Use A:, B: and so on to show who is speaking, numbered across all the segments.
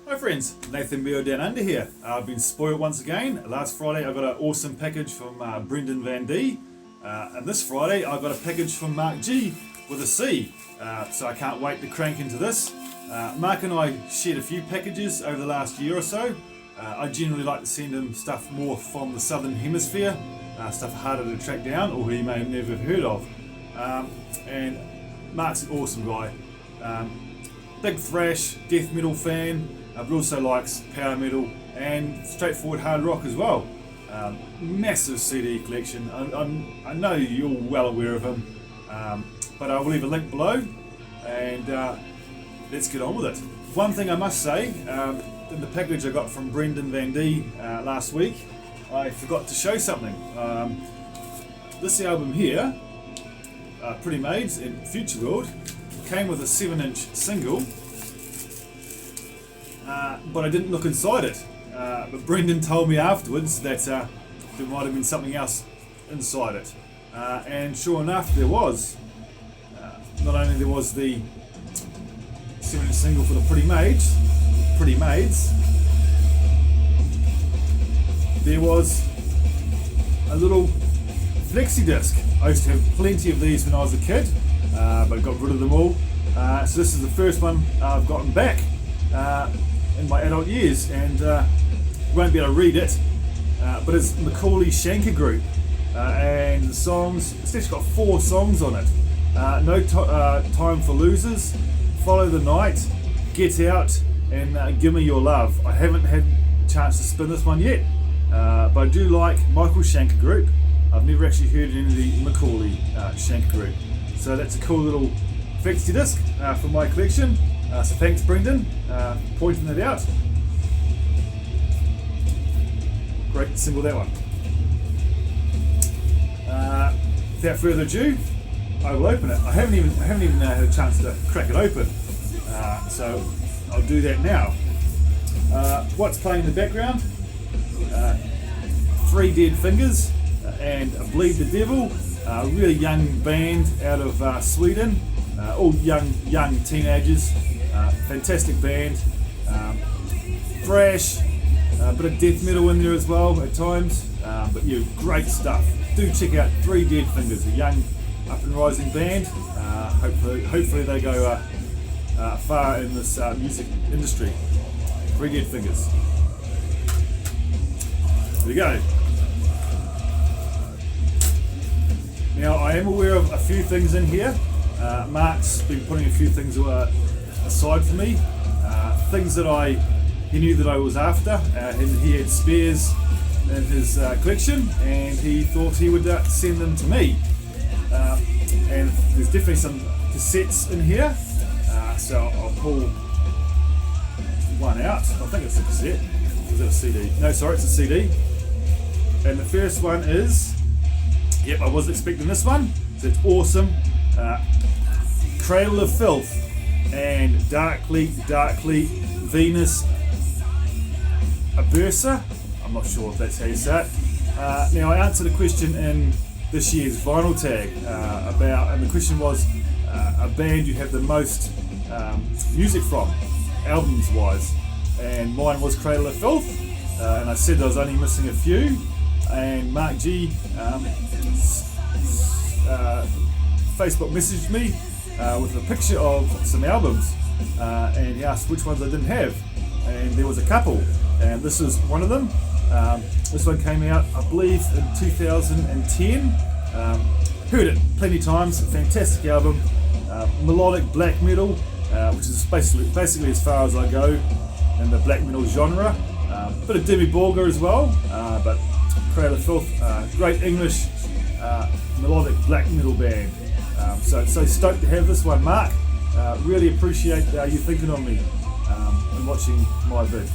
A: Hi friends, Nathan Beale down under here. I've been spoiled once again. Last Friday I got an awesome package from Brendan Van D. And this Friday I got a package from Marc G with a C. So I can't wait to crank into this. Marc and I shared a few packages over the last year or so. I generally like to send him stuff more from the southern hemisphere, stuff harder to track down or he may have never heard of. And Marc's an awesome guy. Big thrash, death metal fan, but also likes power metal and straightforward hard rock as well. Massive CD collection. I know you're well aware of him, but I will leave a link below and let's get on with it. One thing I must say, in the package I got from Brendan Van D last week, I forgot to show something. This album here, Pretty Maids in Future World, came with a 7-inch single, but I didn't look inside it. But Brendan told me afterwards that there might have been something else inside it. And sure enough, there was. Not only there was the 7-inch single for the Pretty Maids, there was a little flexi disc. I used to have plenty of these when I was a kid, but got rid of them all. So this is the first one I've gotten back in my adult years, and won't be able to read it, but it's Macaulay Shanker Group, and the songs, it's actually got 4 songs on it. No Time for Losers, Follow the Night, Get Out, and Gimme Your Love. I haven't had a chance to spin this one yet, but I do like Michael Shanker Group. I've never actually heard any of the Macaulay Shanker Group. So that's a cool little flexi disc for my collection. So thanks Brendan for pointing that out. Great single, that one. Without further ado, I will open it. I haven't even had a chance to crack it open, so I'll do that now. What's playing in the background? 3 Dead Fingers and Bleed the Devil, a really young band out of Sweden, all young teenagers. Fantastic band, thrash, a bit of death metal in there as well at times, but yeah, great stuff. Do check out 3 Dead Fingers, a young up and rising band. Hopefully they go far in this music industry. 3 Dead Fingers. There we go. Now I am aware of a few things in here. Marc's been putting a few things aside for me, things that he knew that I was after, and he had spares in his collection, and he thought he would send them to me. And there's definitely some cassettes in here, so I'll pull one out. I think it's a cassette. Is it a CD? No, sorry, it's a CD. And the first one is, yep, I wasn't expecting this one, so it's awesome. Cradle of Filth and Darkly Venus Aversa. I'm not sure if that's how you say it. Now I answered a question in this year's vinyl tag and the question was a band you have the most music from, albums wise, and mine was Cradle of Filth, and I said I was only missing a few, and Marc G Facebook messaged me with a picture of some albums, and he asked which ones I didn't have, and there was a couple, and this is one of them. This one came out, I believe, in 2010. Heard it plenty of times. Fantastic album, melodic black metal, which is basically as far as I go in the black metal genre. Bit of Demi Borger as well, but Cradle of Filth, great English melodic black metal band. So stoked to have this one, Marc. Really appreciate you thinking of me and watching my vid.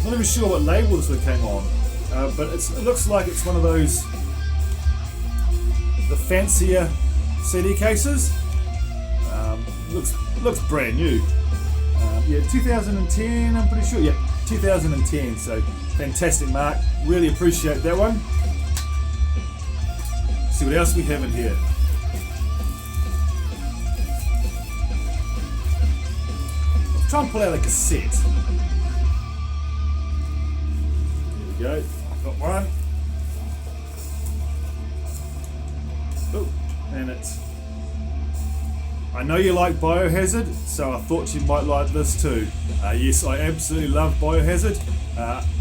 A: Not even sure what label this one came on, but it looks like it's one of those, the fancier CD cases. Looks brand new. Yeah, 2010, I'm pretty sure. Yeah, 2010. So fantastic, Marc. Really appreciate that one. See what else we have in here. try and pull out a cassette. There we go. I've got one. Oh, and it's. I know you like Biohazard, so I thought you might like this too. Yes, I absolutely love Biohazard.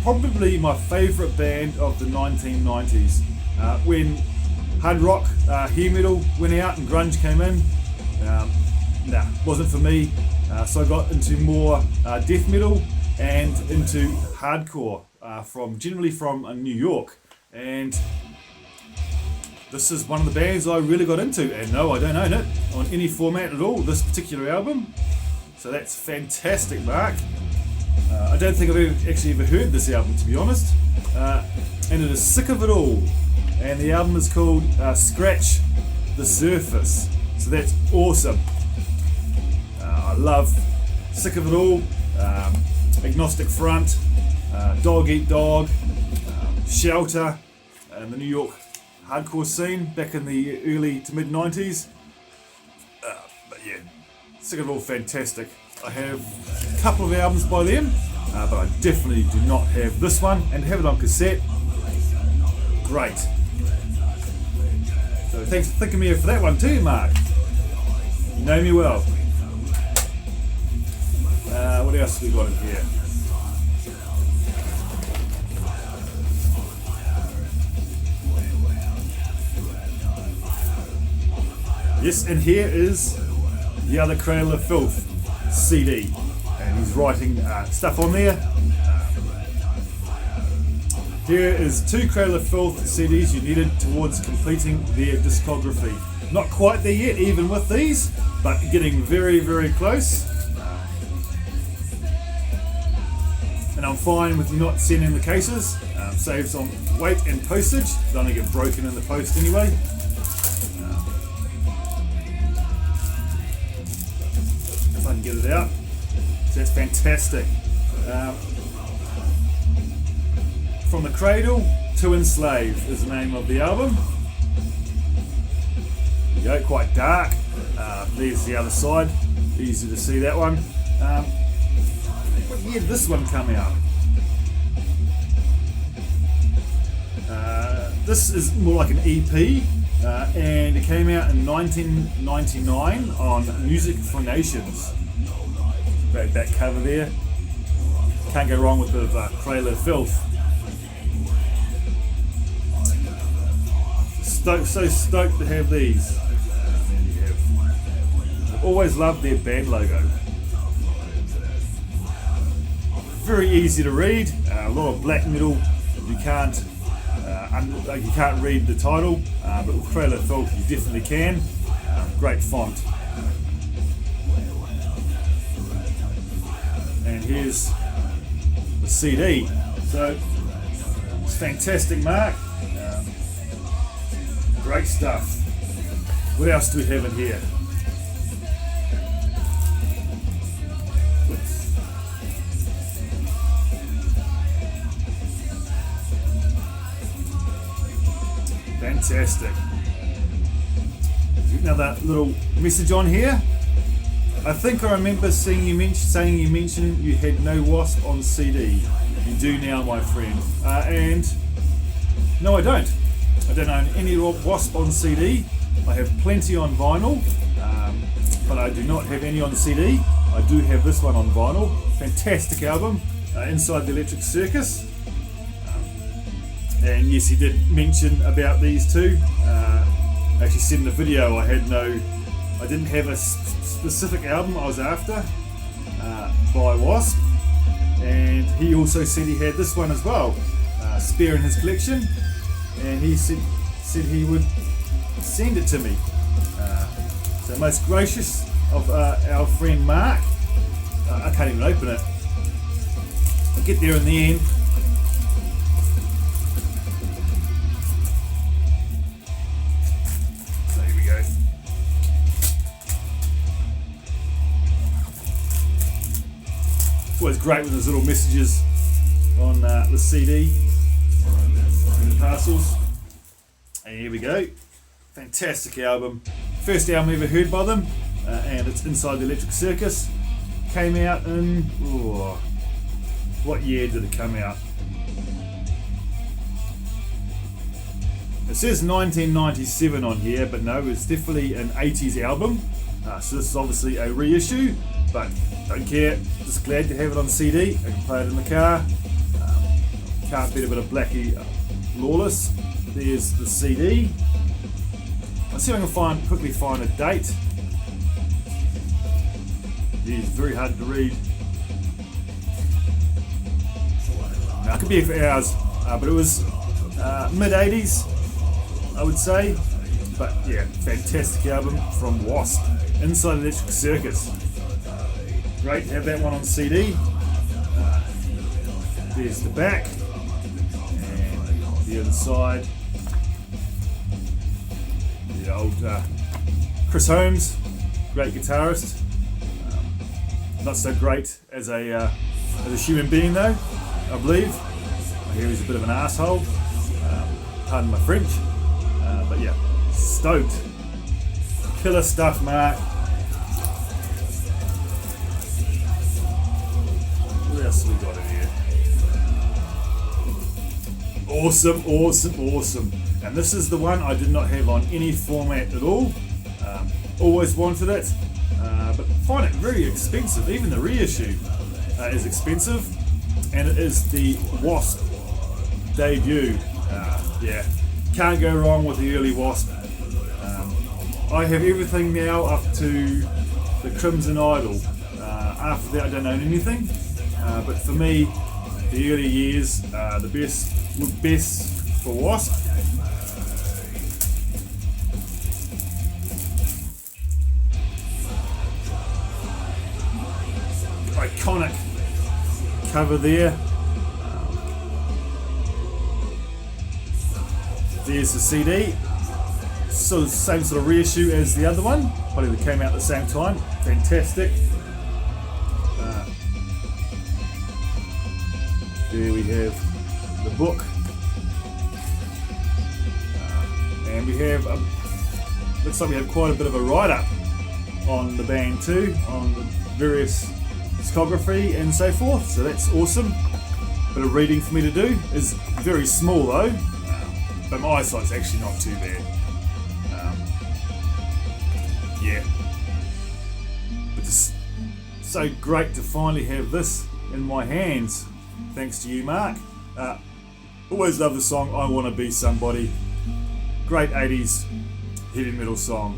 A: Probably my favourite band of the 1990s. When hard rock, hair metal went out and grunge came in, wasn't for me. So I got into more death metal and into hardcore, generally from New York. And this is one of the bands I really got into, and no, I don't own it on any format at all, this particular album. So that's fantastic, Marc. I don't think I've actually ever heard this album, to be honest. And it is Sick of It All. And the album is called Scratch the Surface. So that's awesome. I love Sick of It All, Agnostic Front, Dog Eat Dog, Shelter, and the New York hardcore scene back in the early to mid 90s. But yeah, Sick of It All, fantastic. I have a couple of albums by them, but I definitely do not have this one, and have it on cassette. Great. So thanks for thinking me of for that one too, Marc. You know me well. What else have we got in here? Yes, and here is the other Cradle of Filth CD, and he's writing stuff on there. Here is 2 Cradle of Filth CDs you needed towards completing their discography. Not quite there yet, even with these, but getting very, very close. And I'm fine with you not sending the cases. Saves on weight and postage. They only get broken in the post anyway. If I can get it out. So that's fantastic. From the Cradle to Enslave is the name of the album. There you go, quite dark. There's the other side. Easy to see that one. What year did this one come out? This is more like an EP, and it came out in 1999 on Music for Nations. Great back cover there. Can't go wrong with the Cradle of Filth. So stoked to have these. I've always loved their band logo. Very easy to read. A lot of black metal. You can't read the title, but with Cradle of Filth you definitely can. Great font. And here's the CD. So it's fantastic, Marc. Great stuff. What else do we have in here? Fantastic. Another little message on here. I think I remember seeing you mentioned you had no Wasp on CD. You do now, my friend. And no, I don't. I don't own any Wasp on CD. I have plenty on vinyl, but I do not have any on CD. I do have this one on vinyl. Fantastic album, Inside the Electric Circus. And yes, he did mention about these two. Actually said in the video I didn't have a specific album I was after by Wasp. And he also said he had this one as well, spare in his collection. And he said he would send it to me. So most gracious of our friend Marc. I can't even open it. I'll get there in the end. So here we go. It's always great with those little messages on the CD. Parcels. And here we go. Fantastic album. First album I ever heard by them, and it's Inside the Electric Circus. came out in, what year did it come out? It says 1997 on here, but no, it's definitely an 80s album. So this is obviously a reissue, but don't care, just glad to have it on CD. I can play it in the car. Can't beat a bit of Blackie Lawless. There's the CD. Let's see if I can quickly find a date. It's very hard to read. Now, it could be for hours, but it was mid 80s, I would say. But yeah, fantastic album from Wasp, Inside Electric Circus. Great to have that one on CD. There's the back and the other side. The old Chris Holmes, great guitarist. Not so great as a human being though, I believe. I hear he's a bit of an asshole. Pardon my French. But yeah, stoked. Killer stuff, Marc. What else have we got in here? Awesome, awesome, awesome. And this is the one I did not have on any format at all. Always wanted it. But find it very expensive. Even the reissue is expensive, and it is the Wasp debut. Yeah, can't go wrong with the early Wasp. I have everything now up to the Crimson Idol. After that, I don't own anything. But for me, the early years, the best for Wasp. Iconic cover there. There's the CD. So same sort of reissue as the other one. Probably they came out at the same time. Fantastic. There we have the book. And we have, looks like we have quite a bit of a write-up on the band too, on the various discography and so forth, so that's awesome. Bit of reading for me to do. Is very small though, but my eyesight's actually not too bad. Yeah, but just so great to finally have this in my hands, thanks to you, Marc. Always love the song I Want to Be Somebody. Great 80s heavy metal song.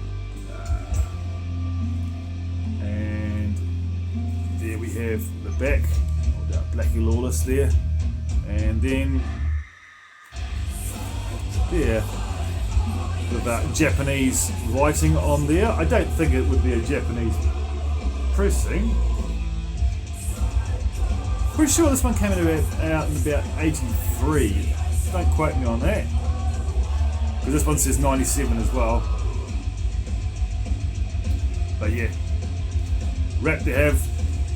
A: There we have the back, Blackie Lawless there, and then yeah, with Japanese writing on there. I don't think it would be a Japanese pressing. Pretty sure this one came out in about 83. Don't quote me on that, because this one says 97 as well. But yeah, wrap to have.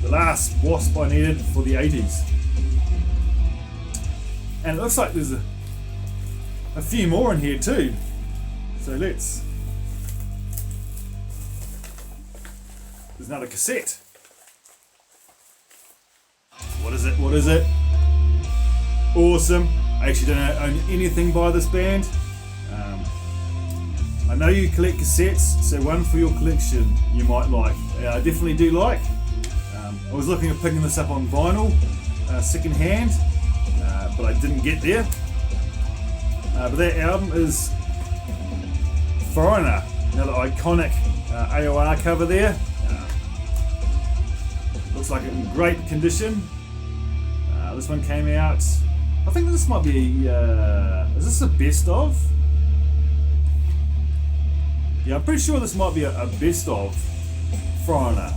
A: The last Wasp I needed for the 80s. And it looks like there's a few more in here too. So there's another cassette. What is it? What is it? Awesome. I actually don't own anything by this band. I know you collect cassettes, so one for your collection you might like. I definitely do like. I was looking at picking this up on vinyl, second hand, but I didn't get there. But that album is Foreigner, another iconic AOR cover there. Looks like it's in great condition. This one came out, I think this might be, is this a best of? Yeah, I'm pretty sure this might be a best of Foreigner.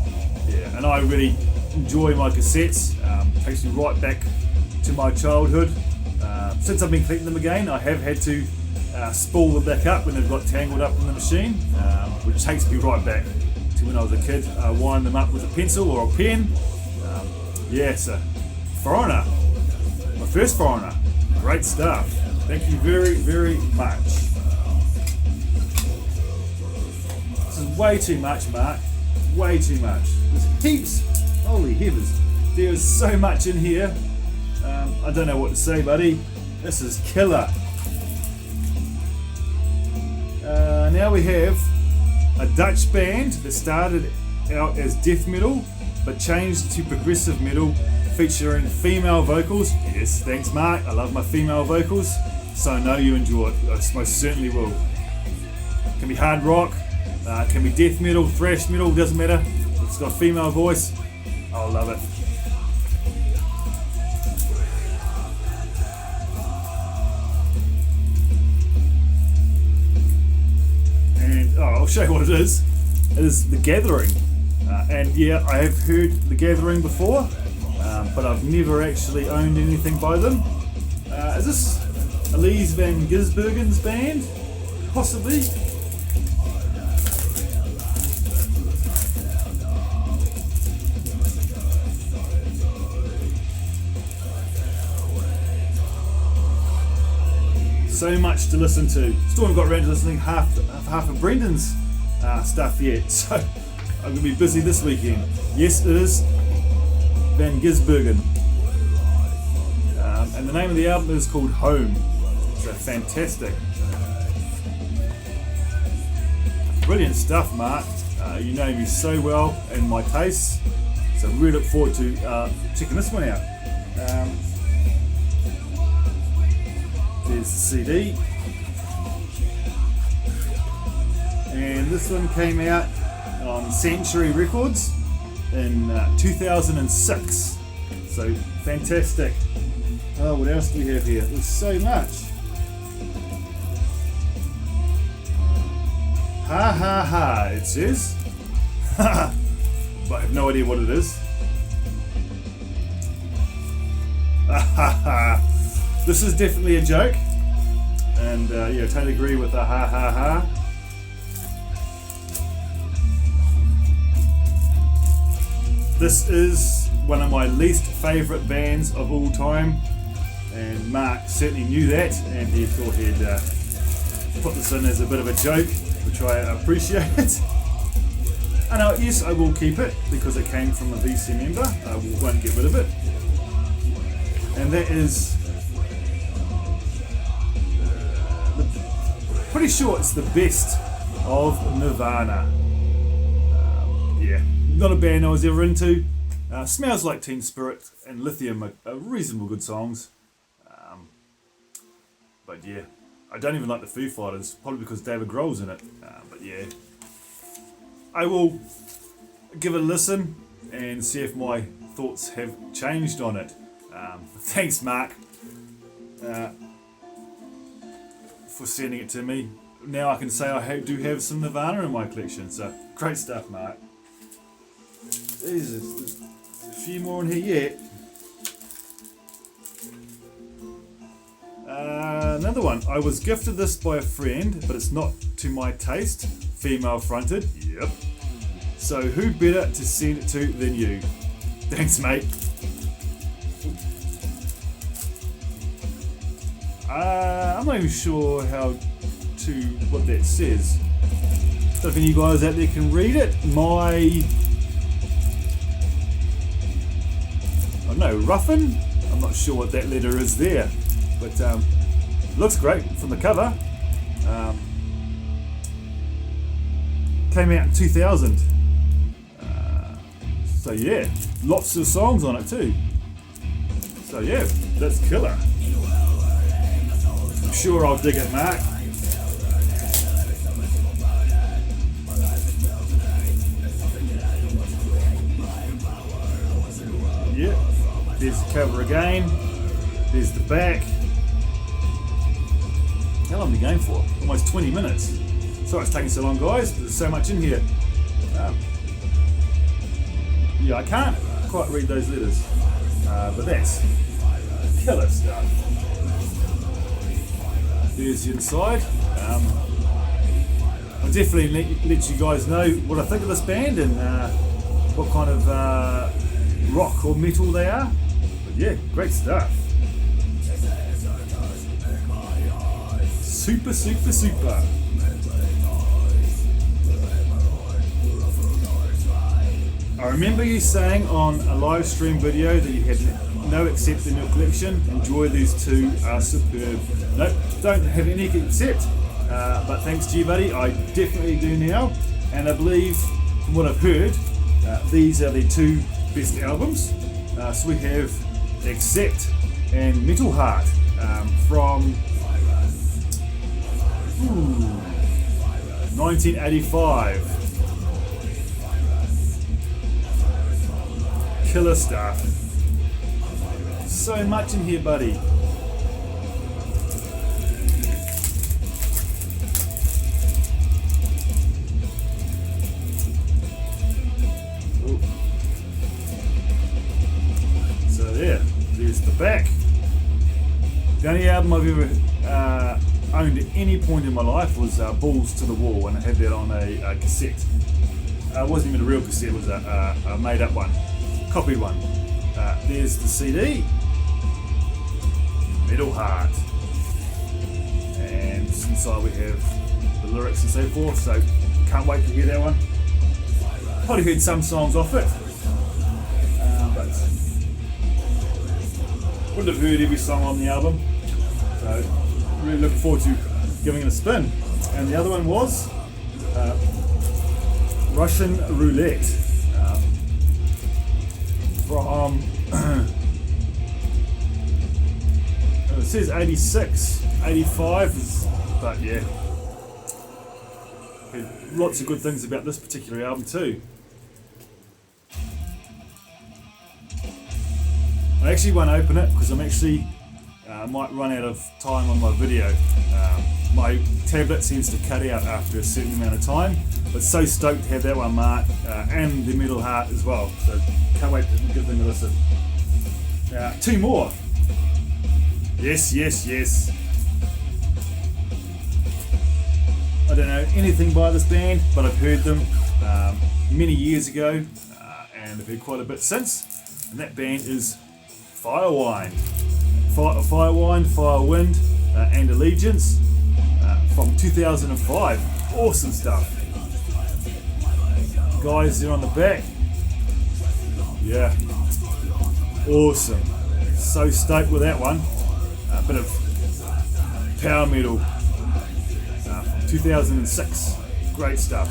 A: Yeah, and I really enjoy my cassettes. Takes me right back to my childhood. Since I've been collecting them again, I have had to spool them back up when they've got tangled up in the machine, which takes me right back to when I was a kid. Wind them up with a pencil or a pen. Yeah, so Foreigner, my first Foreigner. Great stuff. Thank you very, very much. This is way too much, Marc. Way too much. There's heaps. Holy heavens, there is so much in here. I don't know what to say, buddy. This is killer. Now we have a Dutch band that started out as death metal but changed to progressive metal, featuring female vocals. Yes, thanks Mark, I love my female vocals, so I know you enjoy it. I most certainly will. Can be hard rock, can be death metal, thrash metal, doesn't matter. It's got a female voice. I'll love it. And I'll show you what it is. It is The Gathering. And yeah, I have heard The Gathering before, but I've never actually owned anything by them. Is this Elise Van Gisbergen's band? Possibly. So much to listen to. Still haven't got around to listening half of Brendan's stuff yet, so I'm going to be busy this weekend. Yes, it is Van Gisbergen. And the name of the album is called Home. So fantastic. Brilliant stuff, Mark. You know me so well and my tastes, so really look forward to checking this one out. There's the CD. And this one came out on Sanctuary Records in 2006. So fantastic. Oh, what else do we have here? There's so much. Ha ha ha, it says. But I have no idea what it is. Ha ha ha. This is definitely a joke. And yeah, I totally agree with the ha ha ha. This is one of my least favourite bands of all time, and Mark certainly knew that, and he thought he'd put this in as a bit of a joke, which I appreciate. And yes, I will keep it because it came from a VC member. I won't get rid of it. And that is, pretty sure it's the best of Nirvana. Yeah. Not a band I was ever into. Smells Like Teen Spirit and Lithium are reasonable good songs. But yeah, I don't even like the Foo Fighters, probably because David Grohl's in it. But yeah, I will give it a listen and see if my thoughts have changed on it. Thanks, Mark, for sending it to me. Now I can say I do have some Nirvana in my collection, so great stuff, Mark. There's a few more in here yet. Another one. I was gifted this by a friend, but it's not to my taste. Female fronted. Yep. So who better to send it to than you? Thanks, mate. I'm not even sure what that says. So if any guys out there can read it, I don't know, Ruffin? I'm not sure what that letter is there, but looks great from the cover. Came out in 2000. So yeah, lots of songs on it too. So yeah, that's killer. I'm sure I'll dig it, Mark. Yeah. There's the cover again. There's the back. How long are we going for? Almost 20 minutes. Sorry it's taking so long, guys. There's so much in here. Yeah, I can't quite read those letters. But that's killer stuff. There's the inside. I'll definitely let you guys know what I think of this band and what kind of rock or metal they are. But yeah, great stuff. Super, super, super. I remember you saying on a live stream video that you had no accept in your collection. Enjoy, these two are superb. Nope, don't have any accept, but thanks to you, buddy, I definitely do now. And I believe, from what I've heard, these are the two best albums. So we have Accept and Metal Heart from 1985. Killer stuff. So much in here, buddy. Ooh. So there's the back. The only album I've ever owned at any point in my life was Balls to the Wall, and I had that on a cassette. It wasn't even a real cassette, it was a made up one, copied one. There's the CD, Metal Heart, and inside we have the lyrics and so forth, so can't wait to hear that one. Probably heard some songs off it, but wouldn't have heard every song on the album, so really looking forward to giving it a spin. And the other one was Russian Roulette from it says 86, 85, but yeah, lots of good things about this particular album too. I actually won't open it because I'm actually might run out of time on my video. My tablet seems to cut out after a certain amount of time, but so stoked to have that one, Marc, and the Metal Heart as well, so can't wait to give them a listen. Two more. Yes. I don't know anything by this band, but I've heard them many years ago, and I've heard quite a bit since, and that band is Firewind, Firewind, and Allegiance from 2005. Awesome stuff. Guys there on the back. Yeah. Awesome. So stoked with that one. A bit of power metal from 2006. Great stuff.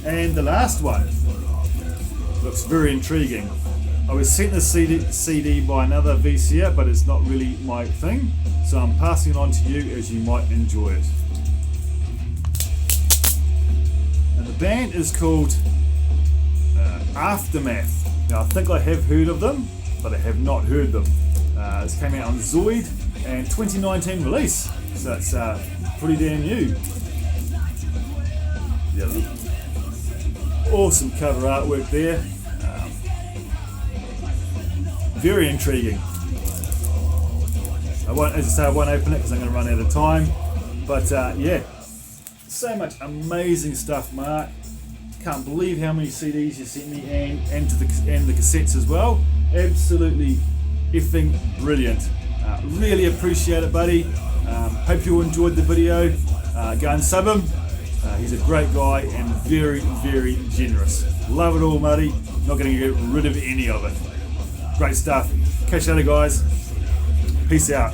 A: And the last one looks very intriguing. I was sent this CD by another VCR, but it's not really my thing, so I'm passing it on to you as you might enjoy it. And the band is called Aftermath. Now I think I have heard of them, but I have not heard them. This came out on Zoid and 2019 release, so it's pretty damn new. Yeah, awesome cover artwork there. Very intriguing. I won't open it because I'm going to run out of time. But yeah, so much amazing stuff, Marc. Can't believe how many CDs you sent me, and the cassettes as well. Absolutely effing brilliant. Really appreciate it, buddy. Hope you enjoyed the video. Go and sub him. He's a great guy and very, very generous. Love it all, buddy. Not going to get rid of any of it. Great stuff. Catch you later, guys. Peace out.